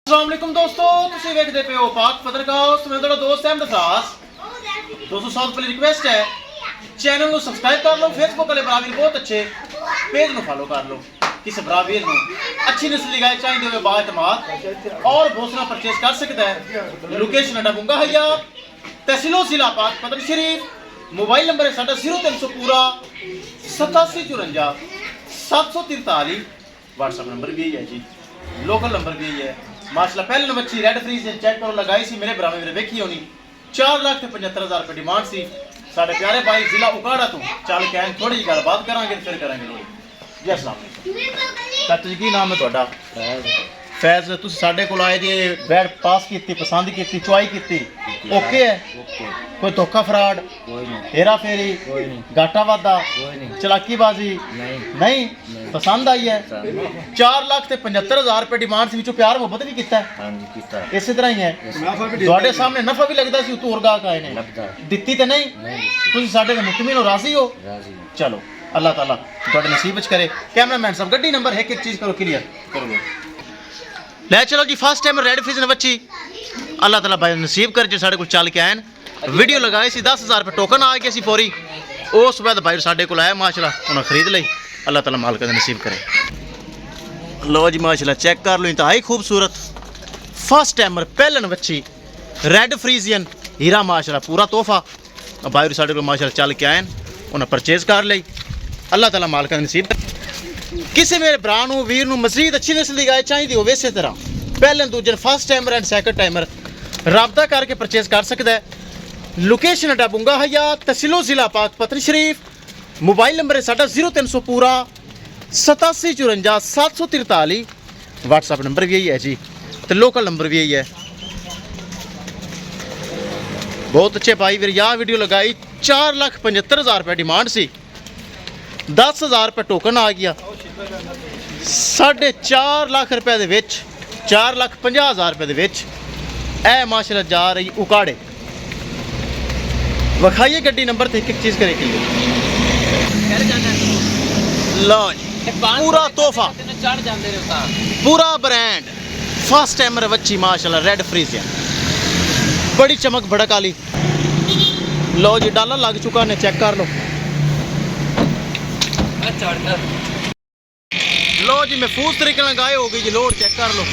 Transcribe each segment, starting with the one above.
अस्सलाम वालेकुम दोस्तों, तुसीं वेखदे पे हो पाक पत्रकार। मैं तेरा दोस्त अहमद असास। दोस्तों सब पहली रिक्वेस्ट है, चैनल को सब्सक्राइब कर लो। फेसबुक वाले बराबर बहुत अच्छे पेज में फॉलो कर लो। किस बराबर में अच्छी नस्ल की गाय चाहिए हुए बाएतमाद और भोसला परचेज कर सकता है। लोकेशन अड्डा बुंगा हैया, तहसीलो जिला पाक पतन शरीफ। मोबाइल नंबर है साडा 0300 पूरा 8754 743। व्हाट्सएप नंबर भी है जी, लोकल नंबर भी है माशाल्लाह। पहले नंबर अच्छी रेड फ्रीज चेक करो लगाई सी मेरे बराबर मेरे वेखी होनी। 4,75,000 रुपये डिमांड सी। साढ़े प्यारे भाई जिला उकाड़ा तो चल के थोड़ी जी गलबात करांगे फिर करांगे लोग जी। अस्सलाम वालेकुम चाचा जी, की नाम है ਤੁਹਾਡਾ? फैज। तुसीं साडे कोल आए जे बैठ पास की पसंद की चुआई की ओके है? कोई धोखा फ्रॉड हेरा फेरी घाटा वादा चलाकीबाजी नहीं पसंद आई है? 4,75,000 रुपये डिमांड से प्यार मुहब्बत भी किया है इसी तरह ही है। ਤੁਹਾਡੇ सामने नफा भी लगता सी तू और गाहक आए ने दित्ती तो नहीं? तुसीं साडे ते मुतमिन हो, राजी हो? चलो अल्लाह ताला ਤੁਹਾਡੇ नसीब विच करे। कैमरामैन साहब गड्डी नंबर है एक चीज़ करो क्लियर करो। ले चलो जी, फर्स्ट टाइम रेड फिज ने बच्ची अल्लाह ताला भाई नसीब कर जो साढ़े को चल के आए। वीडियो लगाई सी 10,000 रुपये टोकन आ गया सी पूरी। उस बाद भाई साढ़े को आया माशाल्लाह उन्हें खरीद ली। अल्लाह ताला मालिक का नसीब करे। लो जी माशाल्लाह चेक कर लो, इंतहाई खूबसूरत फर्स्ट टाइमर पहलन बच्ची रेड फ्रीजियन हीरा माशाल्लाह पूरा तोहफा भाई साढ़े को माशाल्लाह चल के आए उन्हें परचेज कर ली। अल्लाह ताला मालिक का नसीब। किसी मेरे भरा वीर मजीद अच्छी नस्ल की गाय चाहिए हो इस तरह पहले दूजे first timer and second timer रबता करके परचेज कर सकता है। लोकेशन अड्डा बुंगा हैया, तहसीलो जिला पाक पतन शरीफ। मोबाइल नंबर है साडा 0300 पूरा 8754 743। व्हाट्सएप नंबर भी यही है जी, तो लोकल नंबर भी यही है। बहुत अच्छे भाई वीर यार वीडियो लगाई। 4,75,000 रुपये डिमांड सी, 10,000 रुपये टोकन आ गया। 4.5 लाख रुपए दे विच 4,50,000 रुपए दे विच ए माशाल्लाह जा रही उकाड़े। वखाइए गड्डी नंबर थे एक चीज़ करे की लो पूरा तोहफा पूरा ब्रांड फर्स्ट टाइमर बच्ची माशाल्लाह रेड फ्रीजियन बड़ी चमक भड़क वाली। लो जी डाला लग चुका ने चेक कर लो। लो जी महफूज तरीके से गाय हो गई जी, लोड चेक कर लो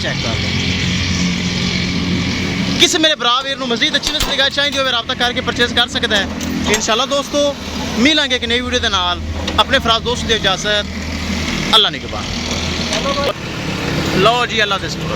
चेक कर लो। किसी मेरे भरा वीर मजीद अच्छी नस्ल गाय चाहिए हो रब्ता करके परचेज कर सकता है। इंशाल्लाह दोस्तों मिलेंगे एक नई वीडियो के नाल। अपने फराज दोस्त की इजाजत, अल्लाह निगहबान। लो जी अल्लाह दे शुक्र।